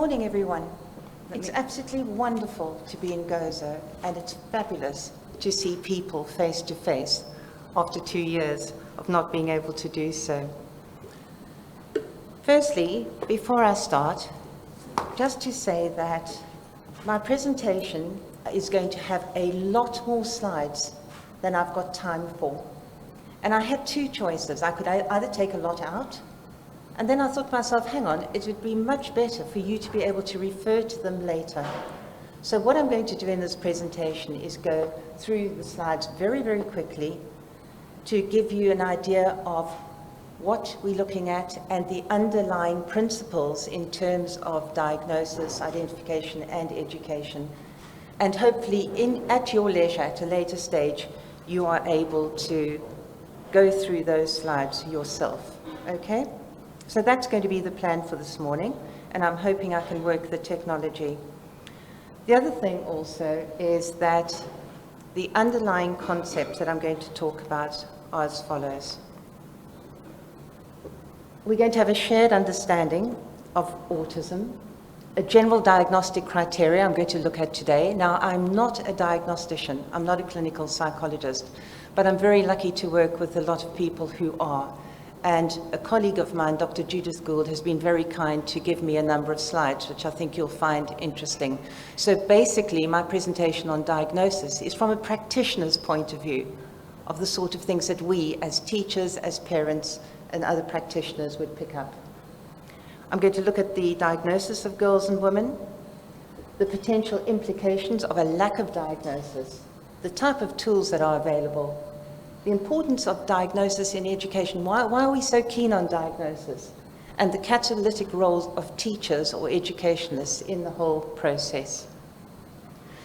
morning, everyone. It's absolutely wonderful to be in Gozo, and it's fabulous to see people face to face after 2 years of not being able to do so. Firstly, before I start, just to say that my presentation is going to have a lot more slides than I've got time for. And I had two choices. I could either take a lot out, and then I thought to myself, hang on, it would be much better for you to be able to refer to them later. So what I'm going to do in this presentation is go through the slides very, very quickly to give you an idea of what we're looking at and the underlying principles in terms of diagnosis, identification, and education. And hopefully, at your leisure, at a later stage, you are able to go through those slides yourself, okay? So that's going to be the plan for this morning, and I'm hoping I can work the technology. The other thing also is that the underlying concepts that I'm going to talk about are as follows. We're going to have a shared understanding of autism, a general diagnostic criteria I'm going to look at today. Now, I'm not a diagnostician, I'm not a clinical psychologist, but I'm very lucky to work with a lot of people who are. And a colleague of mine, Dr. Judith Gould, has been very kind to give me a number of slides, which I think you'll find interesting. So basically, my presentation on diagnosis is from a practitioner's point of view of the sort of things that we, as teachers, as parents, and other practitioners would pick up. I'm going to look at the diagnosis of girls and women, the potential implications of a lack of diagnosis, the type of tools that are available, the importance of diagnosis in education. Why are we so keen on diagnosis? And the catalytic roles of teachers or educationists in the whole process.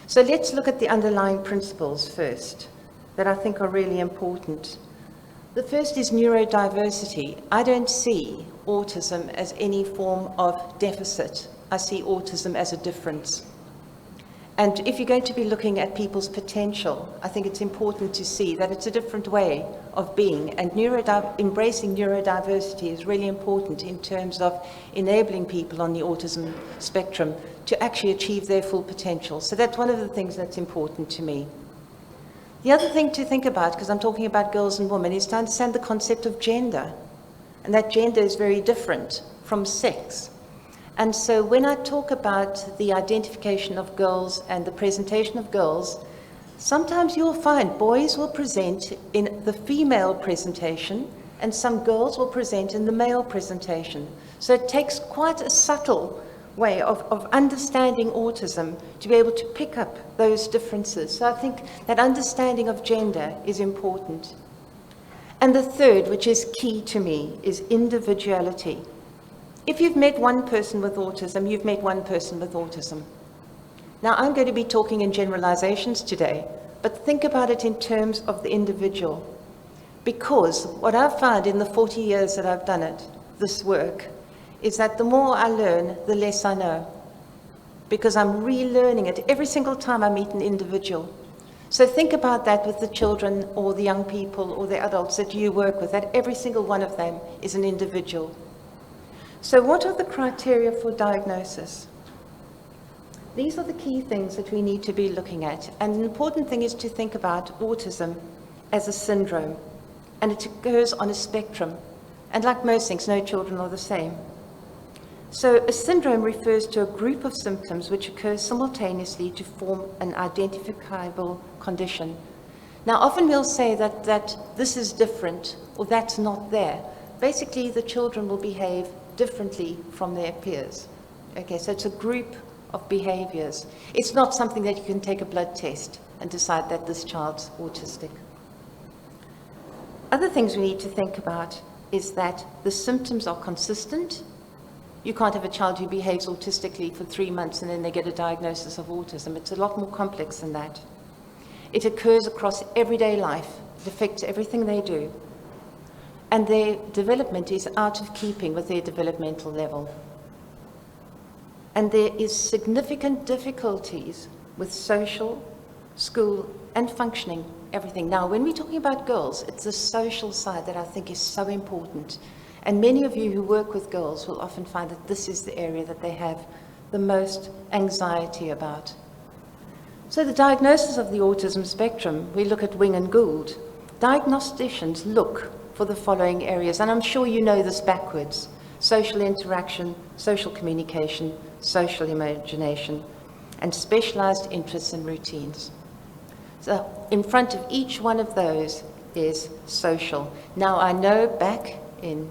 So let's look at the underlying principles first that I think are really important. The first is neurodiversity. I don't see autism as any form of deficit. I see autism as a difference. And if you're going to be looking at people's potential, I think it's important to see that it's a different way of being. And embracing neurodiversity is really important in terms of enabling people on the autism spectrum to actually achieve their full potential. So that's one of the things that's important to me. The other thing to think about, because I'm talking about girls and women, is to understand the concept of gender. And that gender is very different from sex. And so when I talk about the identification of girls and the presentation of girls, sometimes you'll find boys will present in the female presentation and some girls will present in the male presentation. So it takes quite a subtle way of understanding autism to be able to pick up those differences. So I think that understanding of gender is important. And the third, which is key to me, is individuality. If you've met one person with autism, you've met one person with autism. Now, I'm going to be talking in generalizations today, but think about it in terms of the individual. Because what I've found in the 40 years that I've done it, this work, is that the more I learn, the less I know. Because I'm relearning it every single time I meet an individual. So think about that with the children or the young people or the adults that you work with, that every single one of them is an individual. So what are the criteria for diagnosis? These are the key things that we need to be looking at. And an important thing is to think about autism as a syndrome. And it occurs on a spectrum. And like most things, no children are the same. So a syndrome refers to a group of symptoms which occur simultaneously to form an identifiable condition. Now, often we'll say that this is different or that's not there. Basically, the children will behave differently from their peers. Okay, so it's a group of behaviors. It's not something that you can take a blood test and decide that this child's autistic. Other things we need to think about is that the symptoms are consistent. You can't have a child who behaves autistically for 3 months and then they get a diagnosis of autism. It's a lot more complex than that. It occurs across everyday life. It affects everything they do. And their development is out of keeping with their developmental level. And there is significant difficulties with social, school, and functioning, everything. Now, when we're talking about girls, it's the social side that I think is so important. And many of you who work with girls will often find that this is the area that they have the most anxiety about. So the diagnosis of the autism spectrum, we look at Wing and Gould. Diagnosticians look for the following areas, and I'm sure you know this backwards: social interaction, social communication, social imagination, and specialized interests and routines. So in front of each one of those is social. Now, I know back in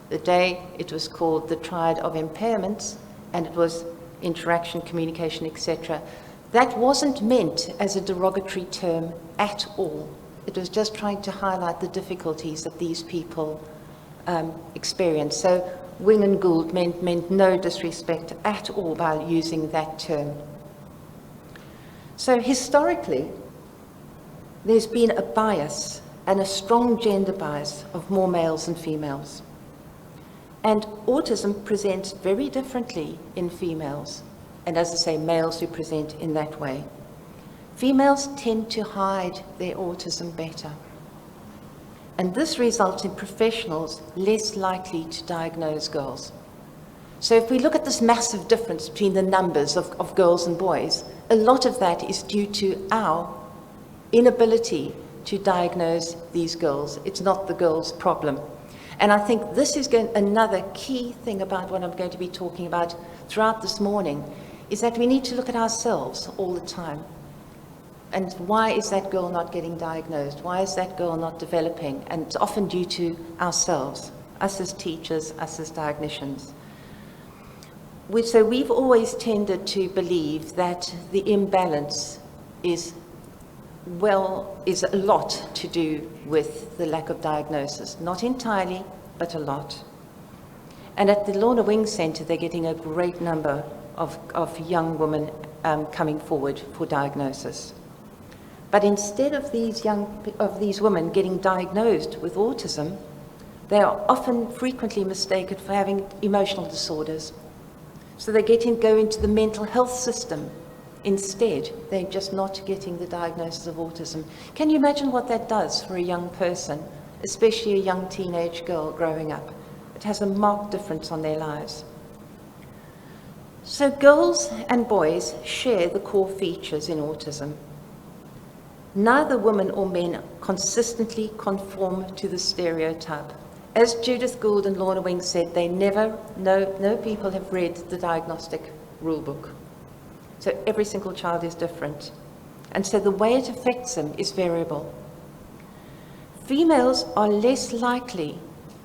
the day it was called the triad of impairments, and it was interaction, communication, etc. That wasn't meant as a derogatory term at all. It was just trying to highlight the difficulties that these people experience. So Wing and Gould meant no disrespect at all by using that term. So historically, there's been a bias and a strong gender bias of more males than females. And autism presents very differently in females, and as I say, males who present in that way. Females tend to hide their autism better. And this results in professionals less likely to diagnose girls. So if we look at this massive difference between the numbers of girls and boys, a lot of that is due to our inability to diagnose these girls. It's not the girls' problem. And I think this is another key thing about what I'm going to be talking about throughout this morning, is that we need to look at ourselves all the time. And why is that girl not getting diagnosed? Why is that girl not developing? And it's often due to ourselves, us as teachers, us as diagnosticians. So we've always tended to believe that the imbalance is a lot to do with the lack of diagnosis. Not entirely, but a lot. And at the Lorna Wing Centre, they're getting a great number of young women coming forward for diagnosis. But instead of these women getting diagnosed with autism, they are often frequently mistaken for having emotional disorders. So they go into the mental health system. Instead, they're just not getting the diagnosis of autism. Can you imagine what that does for a young person, especially a young teenage girl growing up? It has a marked difference on their lives. So girls and boys share the core features in autism. Neither women or men consistently conform to the stereotype. As Judith Gould and Lorna Wing said, no people have read the diagnostic rule book. So every single child is different. And so the way it affects them is variable. Females are less likely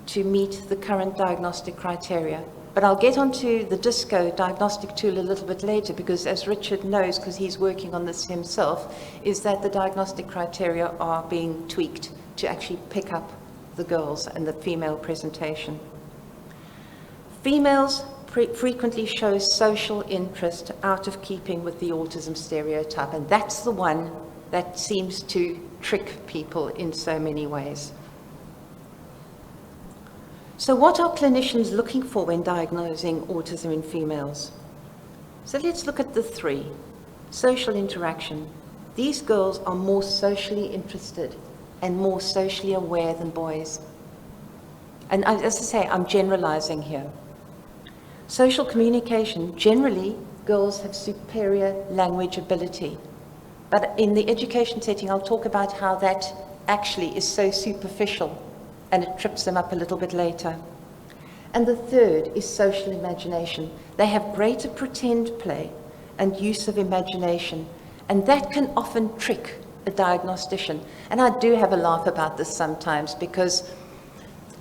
to meet the current diagnostic criteria. But I'll get onto the DISCO diagnostic tool a little bit later, because as Richard knows, because he's working on this himself, is that the diagnostic criteria are being tweaked to actually pick up the girls and the female presentation. Females frequently show social interest out of keeping with the autism stereotype, and that's the one that seems to trick people in so many ways. So what are clinicians looking for when diagnosing autism in females? So let's look at the three. Social interaction. These girls are more socially interested and more socially aware than boys. And as I say, I'm generalizing here. Social communication, generally, girls have superior language ability. But in the education setting, I'll talk about how that actually is so superficial, and it trips them up a little bit later. And the third is social imagination. They have greater pretend play and use of imagination, and that can often trick a diagnostician. And I do have a laugh about this sometimes, because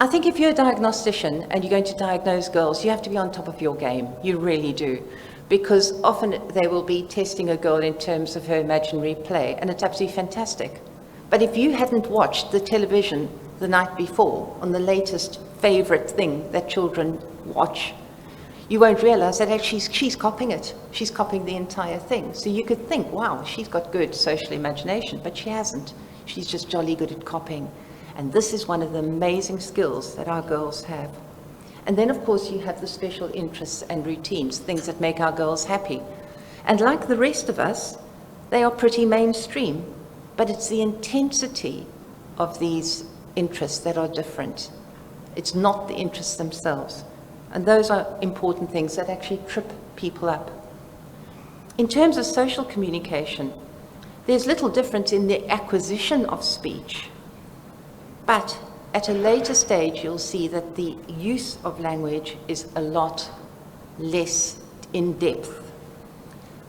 I think if you're a diagnostician and you're going to diagnose girls, you have to be on top of your game. You really do. Because often they will be testing a girl in terms of her imaginary play, and it's absolutely fantastic. But if you hadn't watched the television the night before on the latest favorite thing that children watch, you won't realize that actually she's copying it. She's copying the entire thing. So you could think, wow, she's got good social imagination, but she hasn't. She's just jolly good at copying. And this is one of the amazing skills that our girls have. And then, of course, you have the special interests and routines, things that make our girls happy. And like the rest of us, they are pretty mainstream, but it's the intensity of these interests that are different. It's not the interests themselves. And those are important things that actually trip people up. In terms of social communication, there's little difference in the acquisition of speech, but at a later stage you'll see that the use of language is a lot less in depth.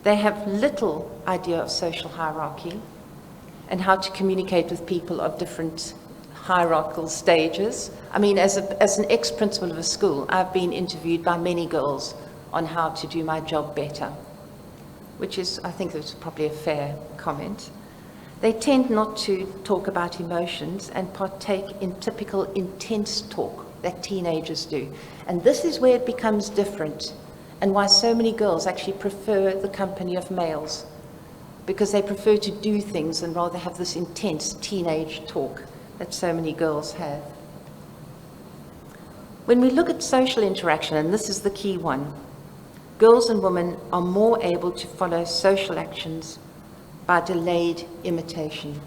They have little idea of social hierarchy and how to communicate with people of different hierarchical stages. I mean, as an ex-principal of a school, I've been interviewed by many girls on how to do my job better, which is, I think it's probably a fair comment. They tend not to talk about emotions and partake in typical intense talk that teenagers do. And this is where it becomes different, and why so many girls actually prefer the company of males, because they prefer to do things and rather have this intense teenage talk that so many girls have. When we look at social interaction, and this is the key one, girls and women are more able to follow social actions by delayed imitation.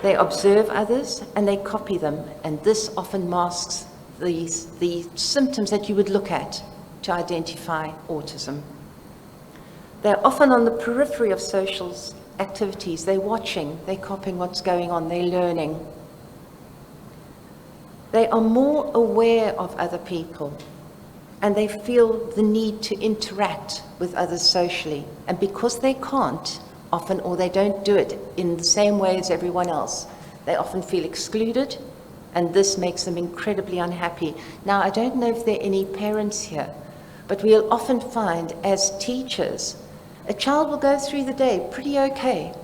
They observe others and they copy them, and this often masks the symptoms that you would look at to identify autism. They're often on the periphery of social activities. They're watching, they're copying what's going on, they're learning. They are more aware of other people, and they feel the need to interact with others socially. And because they can't often, or they don't do it in the same way as everyone else, they often feel excluded, and this makes them incredibly unhappy. Now, I don't know if there are any parents here, but we'll often find as teachers, a child will go through the day pretty okay,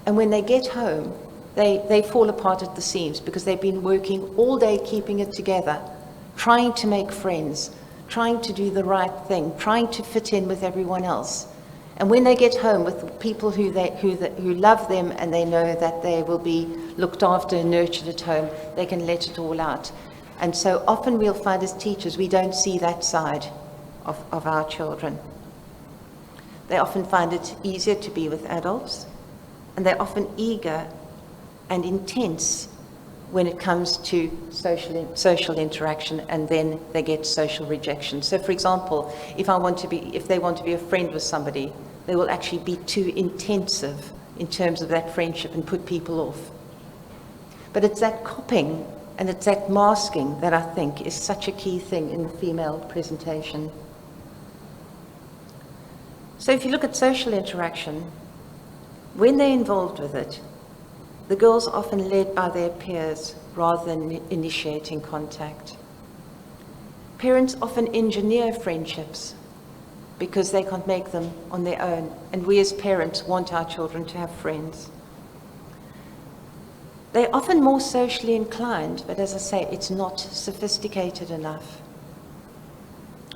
and when they get home, they fall apart at the seams because they've been working all day keeping it together, trying to make friends, trying to do the right thing, trying to fit in with everyone else. And when they get home with people who love them and they know that they will be looked after and nurtured at home, they can let it all out. And so often we'll find as teachers, we don't see that side of our children. They often find it easier to be with adults, and they're often eager and intense when it comes to social interaction, and then they get social rejection. So for example, if they want to be a friend with somebody, they will actually be too intensive in terms of that friendship and put people off. But it's that copying and it's that masking that I think is such a key thing in the female presentation. So if you look at social interaction, when they're involved with it, the girls are often led by their peers rather than initiating contact. Parents often engineer friendships because they can't make them on their own, and we as parents want our children to have friends. They're often more socially inclined, but as I say, it's not sophisticated enough.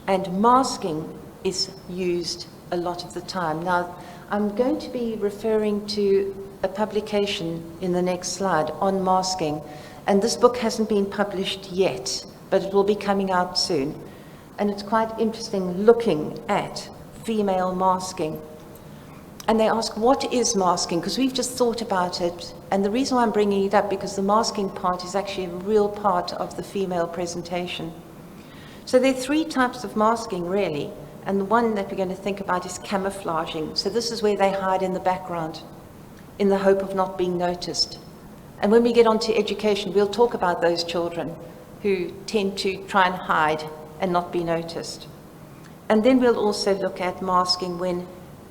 And masking is used a lot of the time. Now, I'm going to be referring to a publication in the next slide on masking, and this book hasn't been published yet, but it will be coming out soon. And it's quite interesting looking at female masking. And they ask, what is masking? Because we've just thought about it, and the reason why I'm bringing it up, because the masking part is actually a real part of the female presentation. So there are three types of masking, really, and the one that we're going to think about is camouflaging. So this is where they hide in the background in the hope of not being noticed. And when we get onto education, we'll talk about those children who tend to try and hide and not be noticed. And then we'll also look at masking when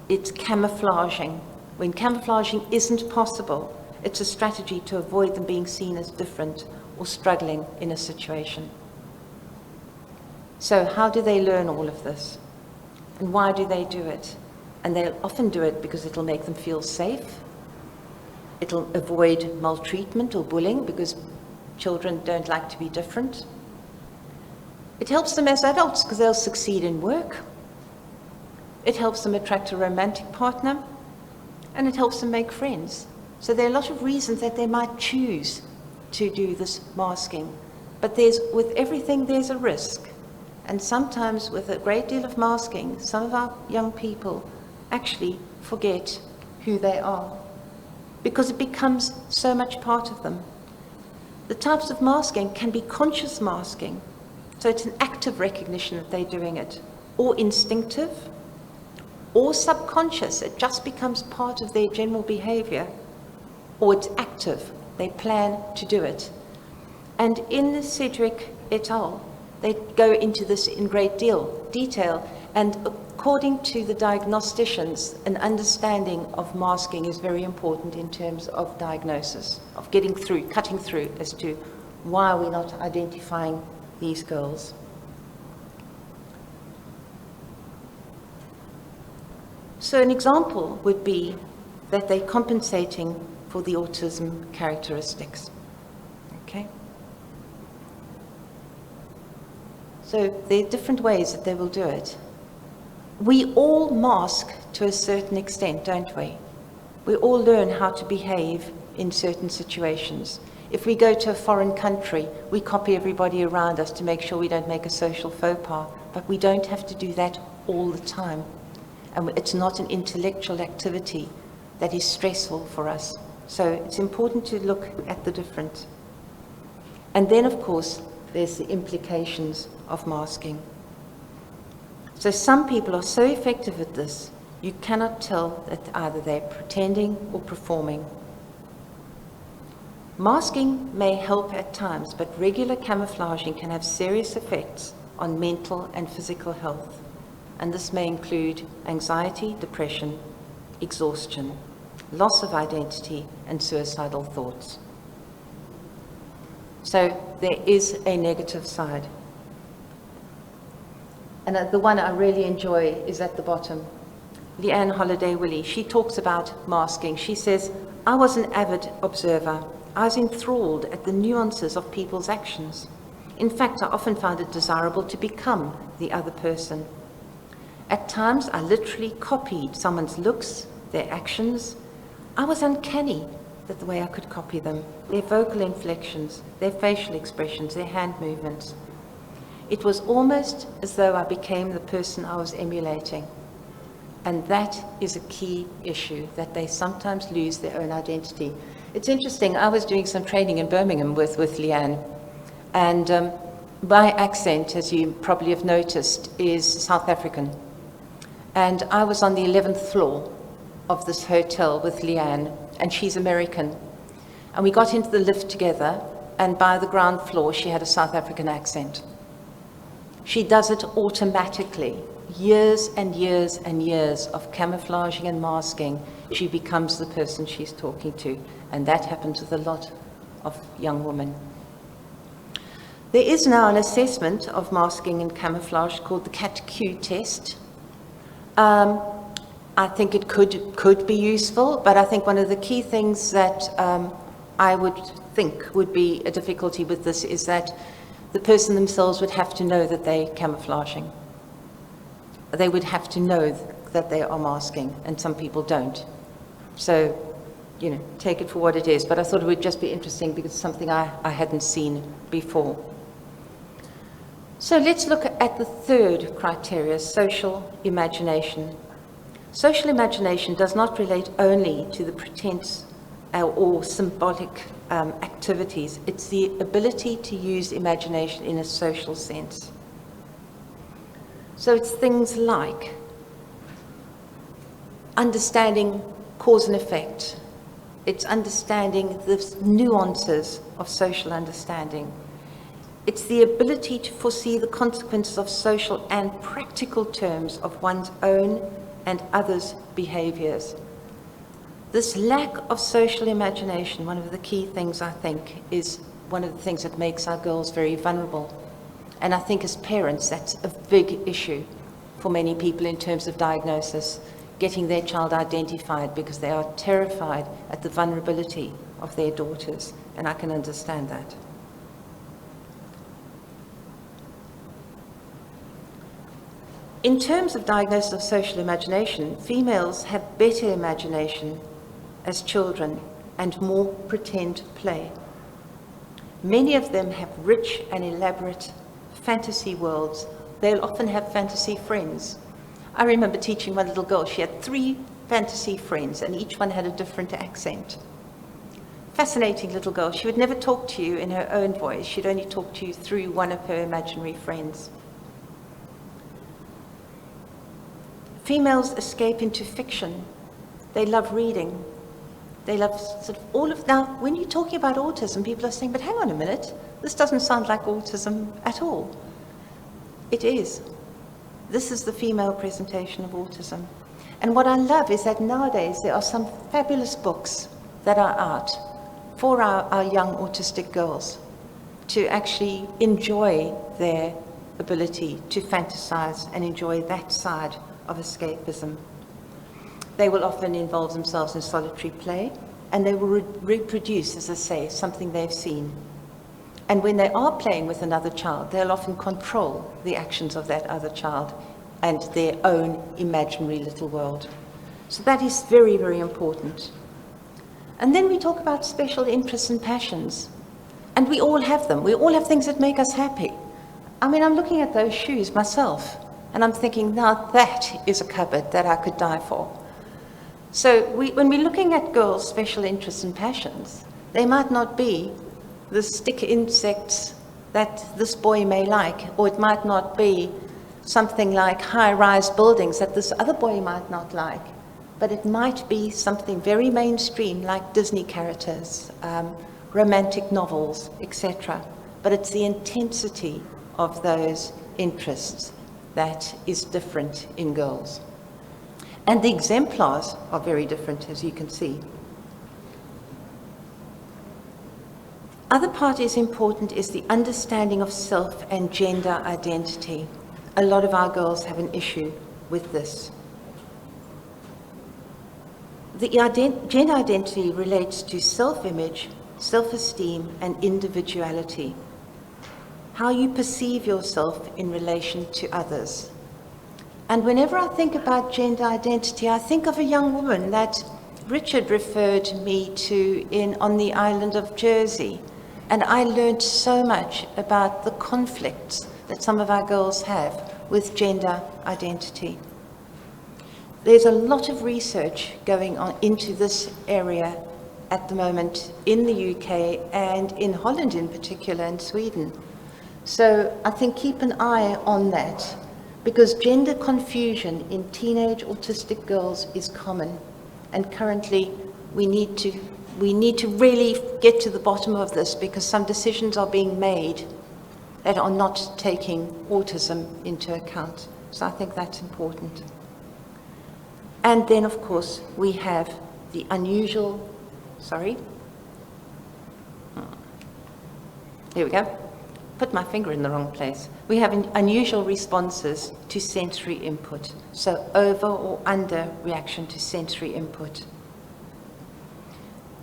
it's camouflaging. When camouflaging isn't possible, it's a strategy to avoid them being seen as different or struggling in a situation. So how do they learn all of this? And why do they do it? And they'll often do it because it'll make them feel safe. It'll avoid maltreatment or bullying because children don't like to be different. It helps them as adults because they'll succeed in work. It helps them attract a romantic partner, and it helps them make friends. So there are a lot of reasons that they might choose to do this masking. But with everything, there's a risk. And sometimes with a great deal of masking, some of our young people actually forget who they are because it becomes so much part of them. The types of masking can be conscious masking. So it's an active recognition that they're doing it, or instinctive, or subconscious, it just becomes part of their general behavior, or it's active, they plan to do it. And in Cedric et al., they go into this in great detail, and according to the diagnosticians, an understanding of masking is very important in terms of diagnosis, of getting through, cutting through as to why we're not identifying these girls. So an example would be that they're compensating for the autism characteristics. Okay? So there are different ways that they will do it. We all mask to a certain extent, don't we? We all learn how to behave in certain situations. If we go to a foreign country, we copy everybody around us to make sure we don't make a social faux pas, but we don't have to do that all the time. And it's not an intellectual activity that is stressful for us. So it's important to look at the different. And then, of course, there's the implications of masking. So some people are so effective at this, you cannot tell that either they're pretending or performing. Masking may help at times, but regular camouflaging can have serious effects on mental and physical health. And this may include anxiety, depression, exhaustion, loss of identity, and suicidal thoughts. So there is a negative side. And the one I really enjoy is at the bottom. Leanne Holliday-Willie, she talks about masking. She says, "I was an avid observer. I was enthralled at the nuances of people's actions. In fact, I often found it desirable to become the other person. At times, I literally copied someone's looks, their actions. I was uncanny that the way I could copy them, their vocal inflections, their facial expressions, their hand movements. It was almost as though I became the person I was emulating." And that is a key issue, that they sometimes lose their own identity. It's interesting, I was doing some training in Birmingham with Leanne, and my accent, as you probably have noticed, is South African. And I was on the 11th floor of this hotel with Leanne, and she's American. And we got into the lift together, and by the ground floor, she had a South African accent. She does it automatically. Years and years and years of camouflaging and masking, she becomes the person she's talking to. And that happens with a lot of young women. There is now an assessment of masking and camouflage called the CAT-Q test. I think it could be useful, but I think one of the key things that I would think would be a difficulty with this is that the person themselves would have to know that they're camouflaging. They would have to know that they are masking, and some people don't. So, you know, take it for what it is. But I thought it would just be interesting because it's something I hadn't seen before. So let's look at the third criteria, social imagination. Social imagination does not relate only to the pretense or symbolic activities. It's the ability to use imagination in a social sense. So it's things like understanding cause and effect. It's understanding the nuances of social understanding. It's the ability to foresee the consequences of social and practical terms of one's own and others' behaviors. This lack of social imagination, one of the key things I think, is one of the things that makes our girls very vulnerable. And I think as parents, that's a big issue for many people in terms of diagnosis, getting their child identified because they are terrified at the vulnerability of their daughters, and I can understand that. In terms of diagnosis of social imagination, females have better imagination as children and more pretend play. Many of them have rich and elaborate fantasy worlds. They'll often have fantasy friends. I remember teaching one little girl, she had 3 fantasy friends and each one had a different accent. Fascinating little girl. She would never talk to you in her own voice. She'd only talk to you through one of her imaginary friends. Females escape into fiction. They love reading. They love sort of all of, now, when you're talking about autism, people are saying, but hang on a minute, this doesn't sound like autism at all. It is. This is the female presentation of autism. And what I love is that nowadays there are some fabulous books that are out for our young autistic girls to actually enjoy their ability to fantasize and enjoy that side of escapism. They will often involve themselves in solitary play, and they will reproduce, as I say, something they've seen. And when they are playing with another child, they'll often control the actions of that other child and their own imaginary little world. So that is very, very important. And then we talk about special interests and passions. And we all have them. We all have things that make us happy. I mean, I'm looking at those shoes myself, and I'm thinking, now that is a cupboard that I could die for. So when we're looking at girls' special interests and passions, they might not be the stick insects that this boy may like, or it might not be something like high-rise buildings that this other boy might not like, but it might be something very mainstream like Disney characters, romantic novels, etc. But it's the intensity of those interests that is different in girls. And the exemplars are very different, as you can see. Other part is important is the understanding of self and gender identity. A lot of our girls have an issue with this. The gender identity relates to self-image, self-esteem, and individuality. How you perceive yourself in relation to others. And whenever I think about gender identity, I think of a young woman that Richard referred me to on the island of Jersey. And I learned so much about the conflicts that some of our girls have with gender identity. There's a lot of research going on into this area at the moment in the UK and in Holland in particular, and Sweden. So I think keep an eye on that, because gender confusion in teenage autistic girls is common, and currently we need to really get to the bottom of this, because some decisions are being made that are not taking autism into account. So I think that's important. And then, of course, we have the unusual, here we go. Put my finger in the wrong place. We have unusual responses to sensory input. So over or under reaction to sensory input.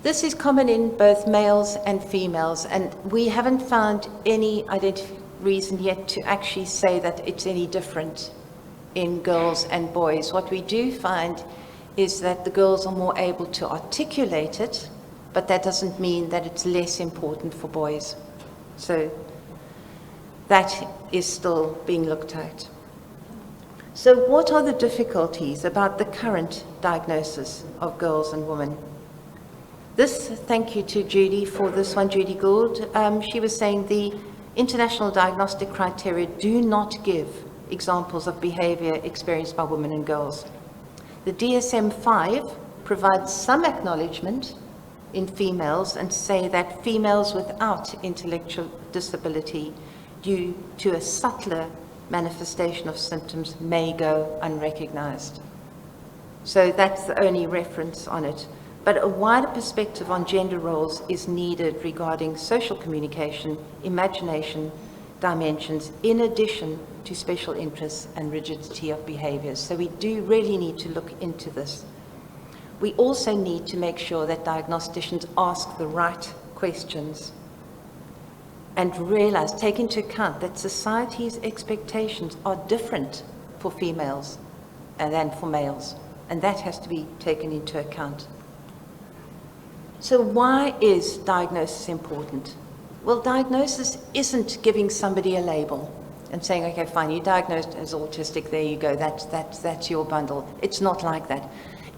This is common in both males and females, and we haven't found any reason yet to actually say that it's any different in girls and boys. What we do find is that the girls are more able to articulate it, but that doesn't mean that it's less important for boys. So that is still being looked at. So what are the difficulties about the current diagnosis of girls and women? This, thank you to Judy for this one, Judy Gould. She was saying the international diagnostic criteria do not give examples of behavior experienced by women and girls. The DSM-5 provides some acknowledgement in females and say that females without intellectual disability due to a subtler manifestation of symptoms may go unrecognized. So that's the only reference on it. But a wider perspective on gender roles is needed regarding social communication, imagination, dimensions, in addition to special interests and rigidity of behaviors. So we do really need to look into this. We also need to make sure that diagnosticians ask the right questions and realize, take into account that society's expectations are different for females than for males, and that has to be taken into account. So why is diagnosis important? Well, diagnosis isn't giving somebody a label and saying, okay, fine, you're diagnosed as autistic, there you go, that's your bundle. It's not like that.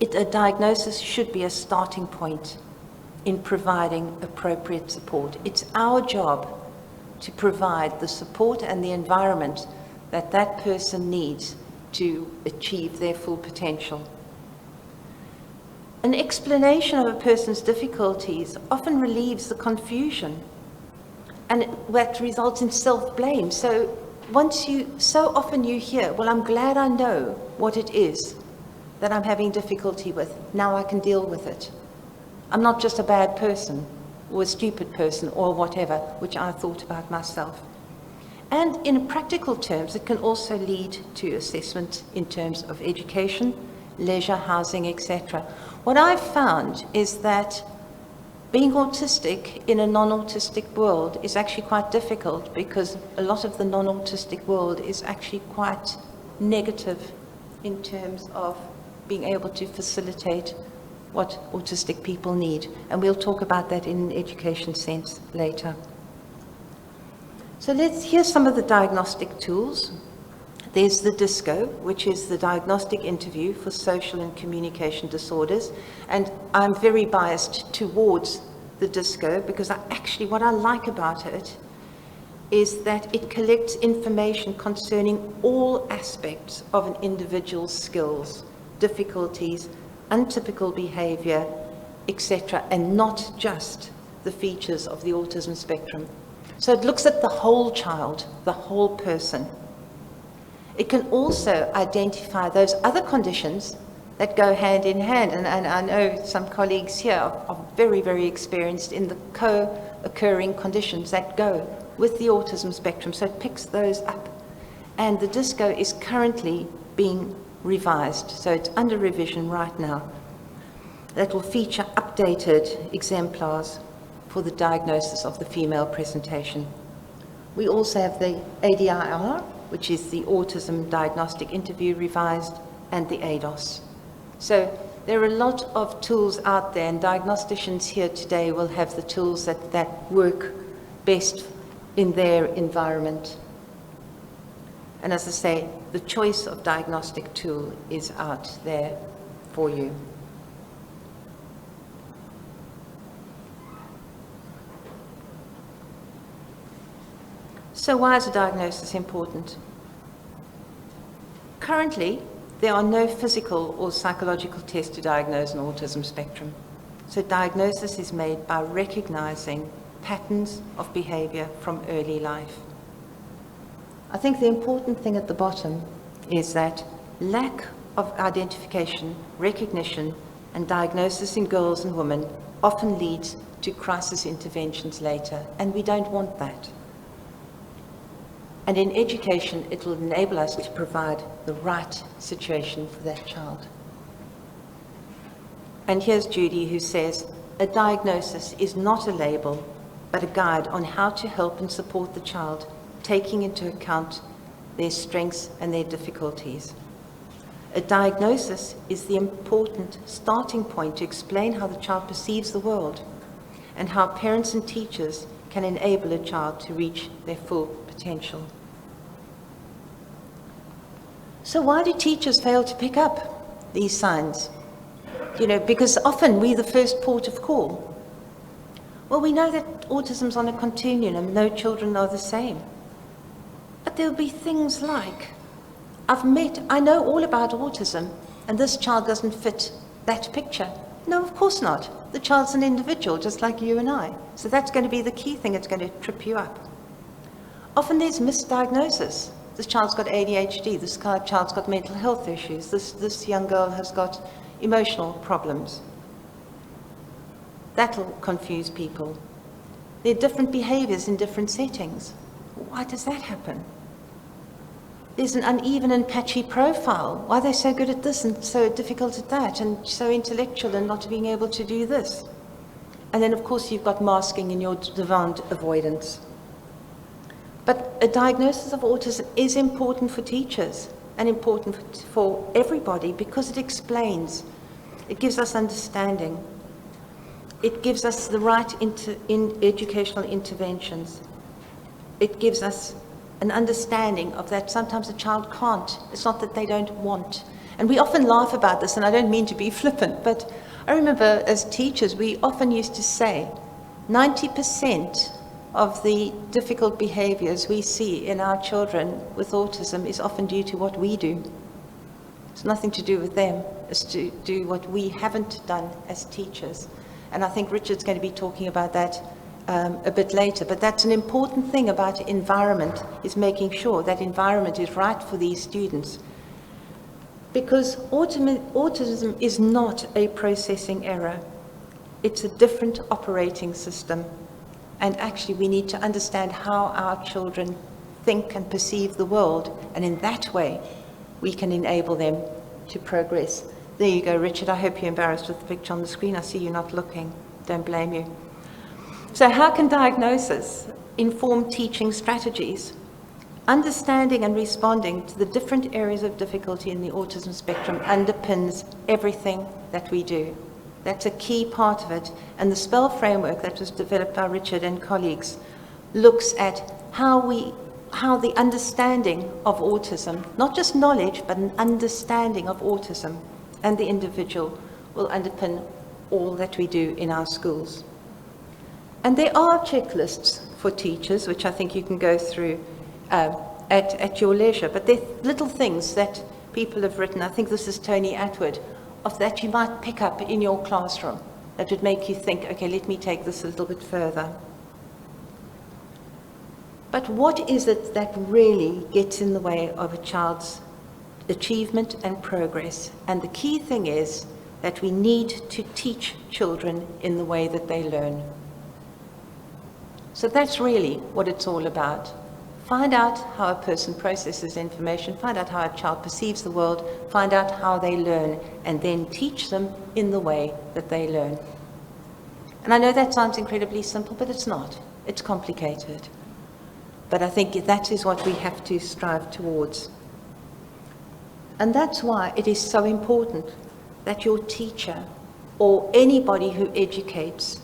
A diagnosis should be a starting point in providing appropriate support. It's our job to provide the support and the environment that that person needs to achieve their full potential. An explanation of a person's difficulties often relieves the confusion, and that results in self-blame. So often you hear, well, I'm glad I know what it is that I'm having difficulty with. Now I can deal with it. I'm not just a bad person or a stupid person or whatever, which I thought about myself. And in practical terms, it can also lead to assessment in terms of education, leisure, housing, etc. What I've found is that being autistic in a non-autistic world is actually quite difficult, because a lot of the non-autistic world is actually quite negative in terms of being able to facilitate what autistic people need. And we'll talk about that in an education sense later. So here's some of the diagnostic tools. There's the DISCO, which is the Diagnostic Interview for Social and Communication Disorders. And I'm very biased towards the DISCO, because what I like about it is that it collects information concerning all aspects of an individual's skills, difficulties, untypical behavior, etc., and not just the features of the autism spectrum. So it looks at the whole child, the whole person. It can also identify those other conditions that go hand in hand, and I know some colleagues here are very, very experienced in the co-occurring conditions that go with the autism spectrum, so it picks those up. And the DISCO is currently being revised, so it's under revision right now. That will feature updated exemplars for the diagnosis of the female presentation. We also have the ADIR, which is the Autism Diagnostic Interview revised, and the ADOS. So there are a lot of tools out there, and diagnosticians here today will have the tools that work best in their environment. And as I say, the choice of diagnostic tool is out there for you. So why is a diagnosis important? Currently, there are no physical or psychological tests to diagnose an autism spectrum. So diagnosis is made by recognizing patterns of behavior from early life. I think the important thing at the bottom is that lack of identification, recognition, and diagnosis in girls and women often leads to crisis interventions later, and we don't want that. And in education, it will enable us to provide the right situation for that child. And here's Judy, who says, a diagnosis is not a label, but a guide on how to help and support the child, taking into account their strengths and their difficulties. A diagnosis is the important starting point to explain how the child perceives the world and how parents and teachers can enable a child to reach their full potential. So why do teachers fail to pick up these signs? Because often we're the first port of call. Well, we know that autism's on a continuum, no children are the same. But there'll be things like, I know all about autism, and this child doesn't fit that picture. No, of course not. The child's an individual, just like you and I. So that's going to be the key thing that's going to trip you up. Often there's misdiagnosis. This child's got ADHD, this child's got mental health issues, this young girl has got emotional problems. That'll confuse people. There are different behaviors in different settings. Why does that happen? There's an uneven and patchy profile. Why are they so good at this and so difficult at that, and so intellectual and not being able to do this? And then, of course, you've got masking in your demand avoidance. But a diagnosis of autism is important for teachers and important for everybody, because it explains, it gives us understanding, it gives us the right educational interventions, it gives us an understanding of that sometimes a child can't. It's not that they don't want. And we often laugh about this, and I don't mean to be flippant, but I remember as teachers, we often used to say 90% of the difficult behaviors we see in our children with autism is often due to what we do. It's nothing to do with them. It's to do what we haven't done as teachers. And I think Richard's going to be talking about that a bit later. But that's an important thing about environment, is making sure that environment is right for these students. Because autism is not a processing error. It's a different operating system. And actually, we need to understand how our children think and perceive the world. And in that way, we can enable them to progress. There you go, Richard. I hope you're embarrassed with the picture on the screen. I see you're not looking. Don't blame you. So how can diagnosis inform teaching strategies? Understanding and responding to the different areas of difficulty in the autism spectrum underpins everything that we do. That's a key part of it. And the SPELL framework that was developed by Richard and colleagues looks at how the understanding of autism, not just knowledge, but an understanding of autism and the individual, will underpin all that we do in our schools. And there are checklists for teachers, which I think you can go through at your leisure, but they're little things that people have written. I think this is Tony Atwood, of that you might pick up in your classroom that would make you think, okay, let me take this a little bit further. But what is it that really gets in the way of a child's achievement and progress? And the key thing is that we need to teach children in the way that they learn. So that's really what it's all about. Find out how a person processes information, find out how a child perceives the world, find out how they learn, and then teach them in the way that they learn. And I know that sounds incredibly simple, but it's not. It's complicated. But I think that is what we have to strive towards. And that's why it is so important that your teacher or anybody who educates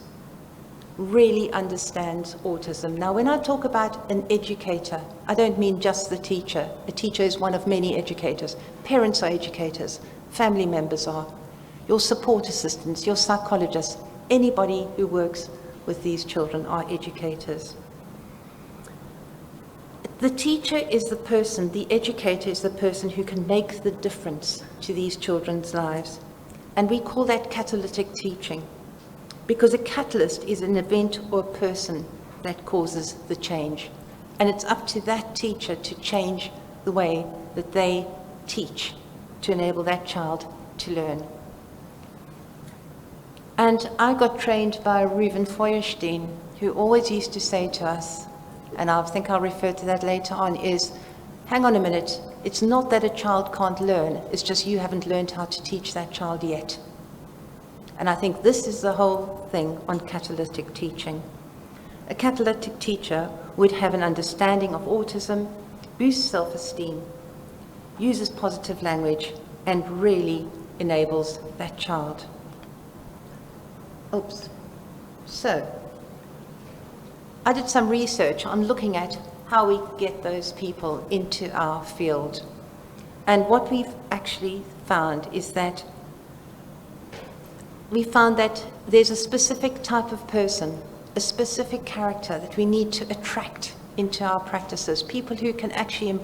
really understands autism. Now, when I talk about an educator, I don't mean just the teacher. A teacher is one of many educators. Parents are educators. Family members are. Your support assistants, your psychologists, anybody who works with these children are educators. The teacher is the person, the educator is the person who can make the difference to these children's lives. And we call that catalytic teaching, because a catalyst is an event or a person that causes the change. And it's up to that teacher to change the way that they teach to enable that child to learn. And I got trained by Reuven Feuerstein, who always used to say to us, and I think I'll refer to that later on, is, hang on a minute, it's not that a child can't learn, it's just you haven't learned how to teach that child yet. And I think this is the whole thing on catalytic teaching. A catalytic teacher would have an understanding of autism, boosts self-esteem, uses positive language, and really enables that child. Oops. So, I did some research on looking at how we get those people into our field. And what we've actually found is that we found that there's a specific type of person, a specific character that we need to attract into our practices, people who can actually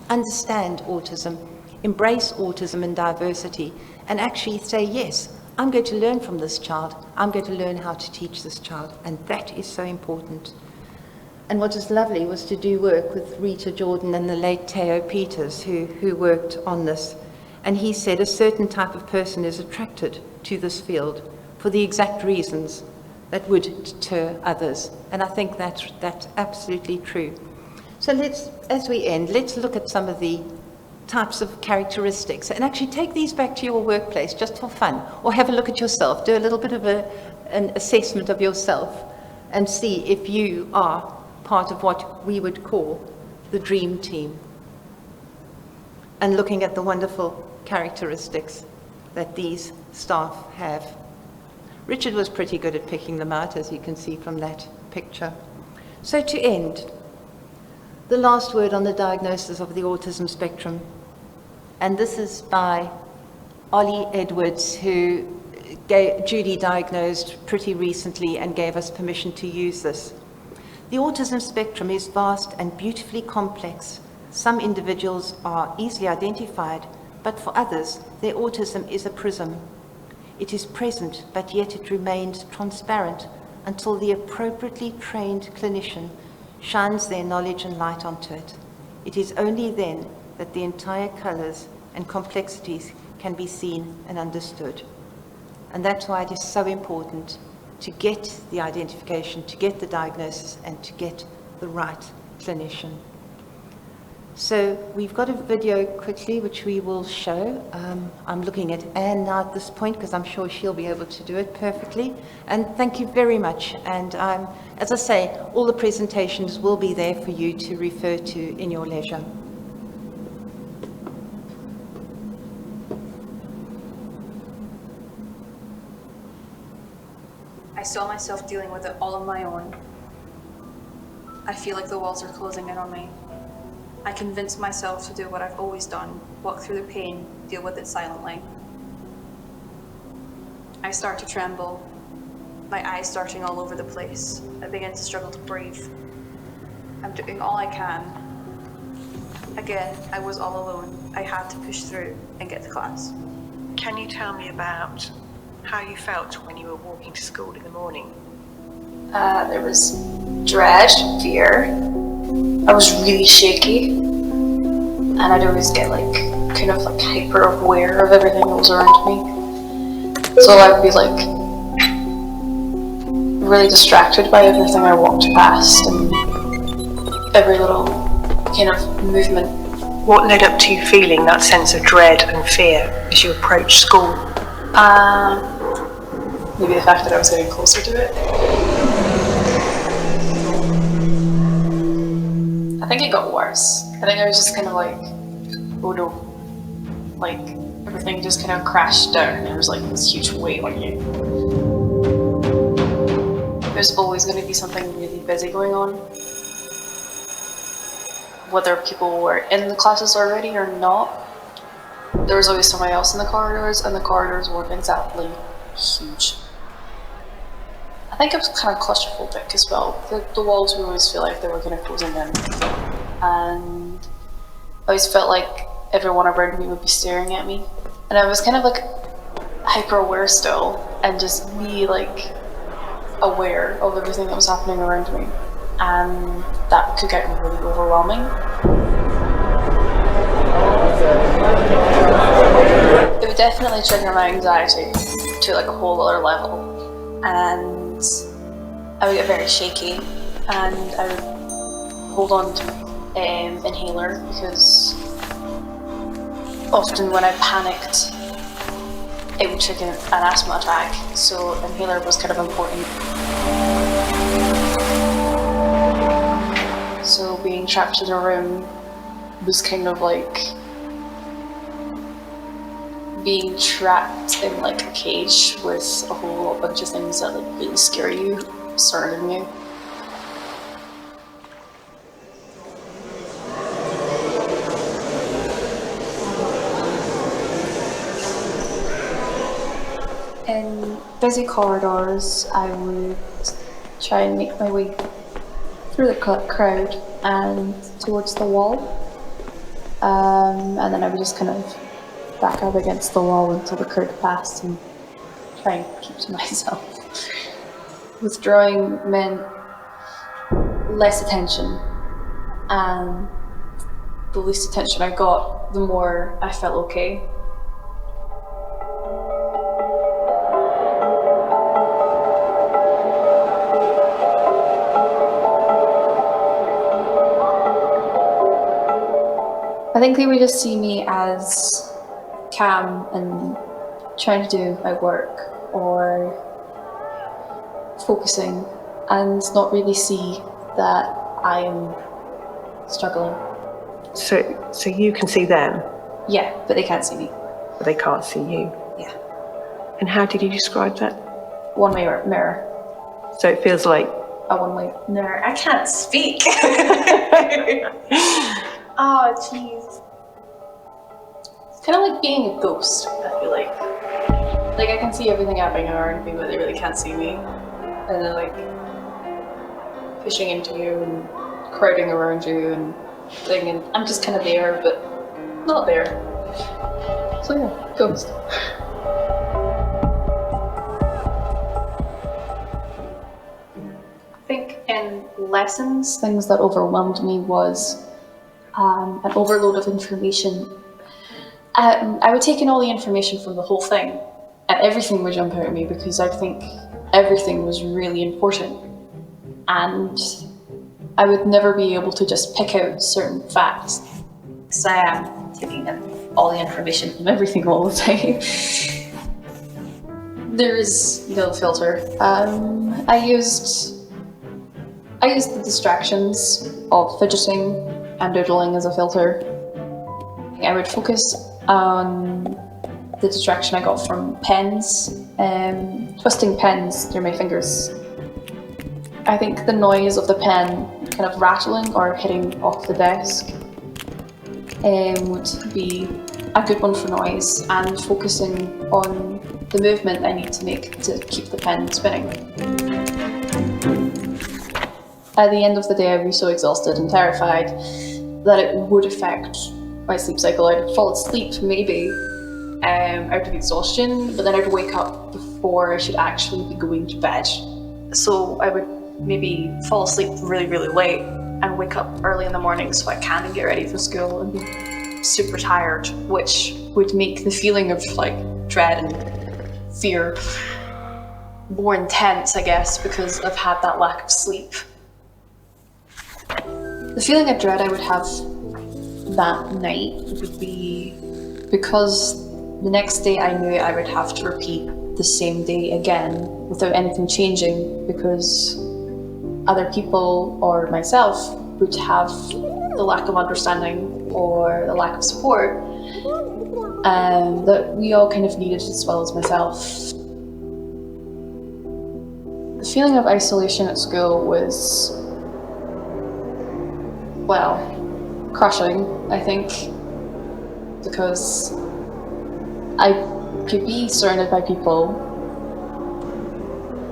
understand autism, embrace autism and diversity, and actually say, yes, I'm going to learn from this child, I'm going to learn how to teach this child, and that is so important. And what was lovely was to do work with Rita Jordan and the late Theo Peters, who worked on this. And he said a certain type of person is attracted to this field for the exact reasons that would deter others. And I think that's absolutely true. So as we end, let's look at some of the types of characteristics and actually take these back to your workplace just for fun, or have a look at yourself, do a little bit of an assessment of yourself and see if you are part of what we would call the dream team, and looking at the wonderful characteristics that these staff have. Richard was pretty good at picking them out, as you can see from that picture. So to end, the last word on the diagnosis of the autism spectrum, and this is by Ollie Edwards, who Judy diagnosed pretty recently and gave us permission to use this. The autism spectrum is vast and beautifully complex. Some individuals are easily identified, but but for others, their autism is a prism. It is present, but yet it remains transparent until the appropriately trained clinician shines their knowledge and light onto it. It is only then that the entire colors and complexities can be seen and understood. And that's why it is so important to get the identification, to get the diagnosis, and to get the right clinician. So we've got a video quickly which we will show. I'm looking at Anne now at this point because I'm sure she'll be able to do it perfectly. And thank you very much. And as I say, all the presentations will be there for you to refer to in your leisure. I saw myself dealing with it all on my own. I feel like the walls are closing in on me. I convinced myself to do what I've always done, walk through the pain, deal with it silently. I start to tremble, my eyes starting all over the place. I begin to struggle to breathe. I'm doing all I can. Again, I was all alone. I had to push through and get to class. Can you tell me about how you felt when you were walking to school in the morning? There was dread, fear. I was really shaky, and I'd always get kind of hyper aware of everything that was around me. So I'd be really distracted by everything I walked past and every little kind of movement. What led up to you feeling that sense of dread and fear as you approached school? Maybe the fact that I was getting closer to it. I think it got worse. I think I was just kind of oh no. Everything just kind of crashed down and there was this huge weight on you. There's always going to be something really busy going on. Whether people were in the classes already or not, there was always somebody else in the corridors, and the corridors weren't exactly huge. I think it was kind of claustrophobic as well. The walls would always feel like they were kind of closing in, and I always felt like everyone around me would be staring at me, and I was kind of hyper aware still, and just be aware of everything that was happening around me, and that could get really overwhelming. It would definitely trigger my anxiety to a whole other level, and I would get very shaky, and I would hold on to inhaler because often when I panicked it would trigger an asthma attack, so inhaler was kind of important. So being trapped in a room was kind of being trapped in a cage with a whole bunch of things that really scare you surrounding you. In busy corridors, I would try and make my way through the crowd and towards the wall, and then I would just kind of back up against the wall until the crowd passed and try and keep to myself. Withdrawing meant less attention, and the least attention I got, the more I felt okay. I think they would just see me as calm and trying to do my work or focusing, and not really see that I am struggling. So you can see them? Yeah, but they can't see me. But they can't see you? Yeah. And how did you describe that? One-way mirror. So it feels like a one-way mirror. I can't speak. Oh, jeez. It's kind of like being a ghost, I feel like. I can see everything happening around me, but they really can't see me. And they're pushing into you and crowding around you and I'm just kind of there, but not there. So yeah, ghost. I think in lessons, things that overwhelmed me was an overload of information. I would take in all the information from the whole thing, and everything would jump out at me because I think everything was really important. And I would never be able to just pick out certain facts because I am taking in all the information from everything all the time. There is no filter. I used the distractions of fidgeting and doodling as a filter. I would focus on the distraction I got from pens, twisting pens through my fingers. I think the noise of the pen kind of rattling or hitting off the desk would be a good one for noise, and focusing on the movement I need to make to keep the pen spinning. At the end of the day, I'd be so exhausted and terrified that it would affect my sleep cycle. I'd fall asleep maybe out of exhaustion, but then I'd wake up before I should actually be going to bed. So I would maybe fall asleep really, really late and wake up early in the morning so I can get ready for school and be super tired, which would make the feeling of like dread and fear more intense, I guess, because I've had that lack of sleep. The feeling of dread I would have that night would be because the next day I knew I would have to repeat the same day again without anything changing, because other people or myself would have the lack of understanding or the lack of support that we all kind of needed, as well as myself. The feeling of isolation at school was, well, crushing, I think, because I could be surrounded by people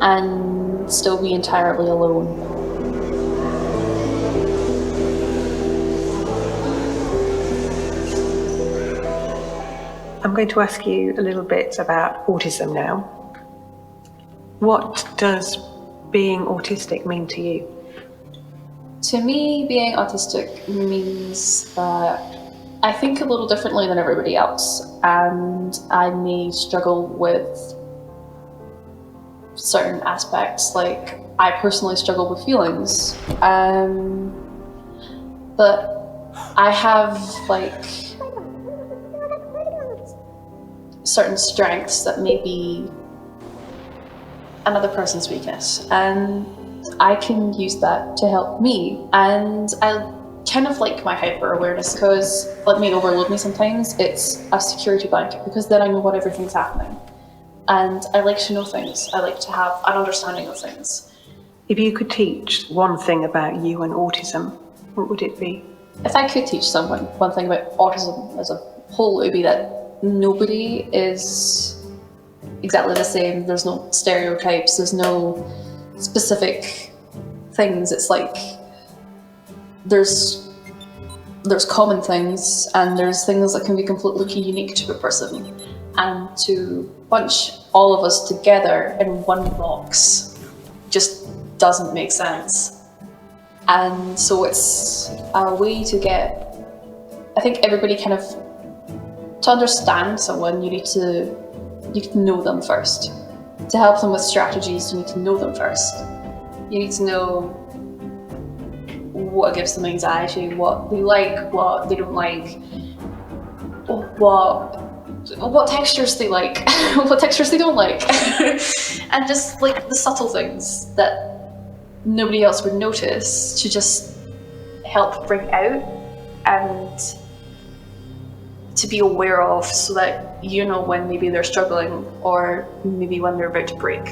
and still be entirely alone. I'm going to ask you a little bit about autism now. What does being autistic mean to you? To me, being autistic means that I think a little differently than everybody else, and I may struggle with certain aspects. Like, I personally struggle with feelings, but I have like certain strengths that may be another person's weakness, and I can use that to help me. And I kind of like my hyper awareness, because it may overload me sometimes. It's a security blanket, because then I know what everything's happening, and I like to know things. I like to have an understanding of things. If you could teach one thing about you and autism, what would it be? If I could teach someone one thing about autism as a whole, it would be that nobody is exactly the same. There's no stereotypes, there's no specific things. It's like there's common things, and there's things that can be completely unique to a person, and to bunch all of us together in one box just doesn't make sense. And so it's a way to get, I think, everybody kind of, to understand someone, you need to know them first. To help them with strategies, you need to know them first. You need to know what gives them anxiety, what they like, what they don't like, what textures they like, what textures they don't like, and just like the subtle things that nobody else would notice, to just help bring out and to be aware of, so that you know when maybe they're struggling, or maybe when they're about to break.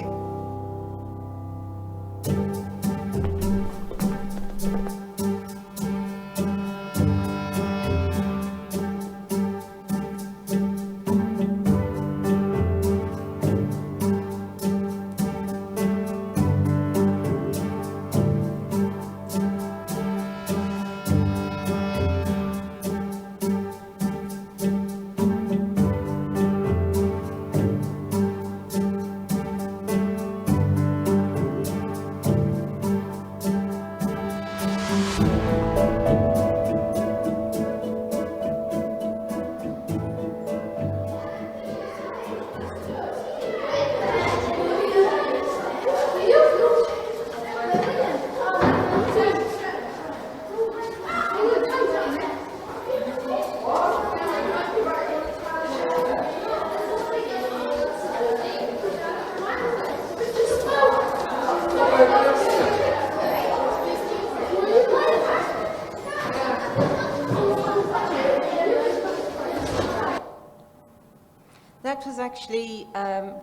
That was actually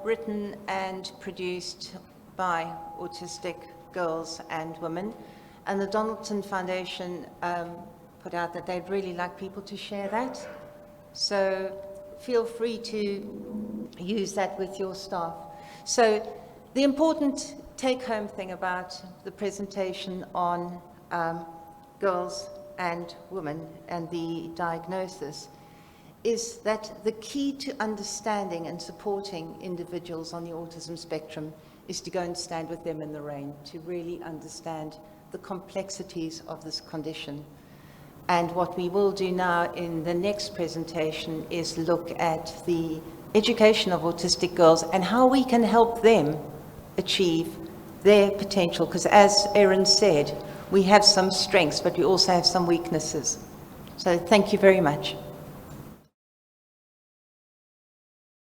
written and produced by autistic girls and women, and the Donaldson Foundation put out that they'd really like people to share that. So feel free to use that with your staff. So the important take-home thing about the presentation on girls and women and the diagnosis is that the key to understanding and supporting individuals on the autism spectrum is to go and stand with them in the rain, to really understand the complexities of this condition. And what we will do now in the next presentation is look at the education of autistic girls and how we can help them achieve their potential. Because as Erin said, we have some strengths, but we also have some weaknesses. So thank you very much.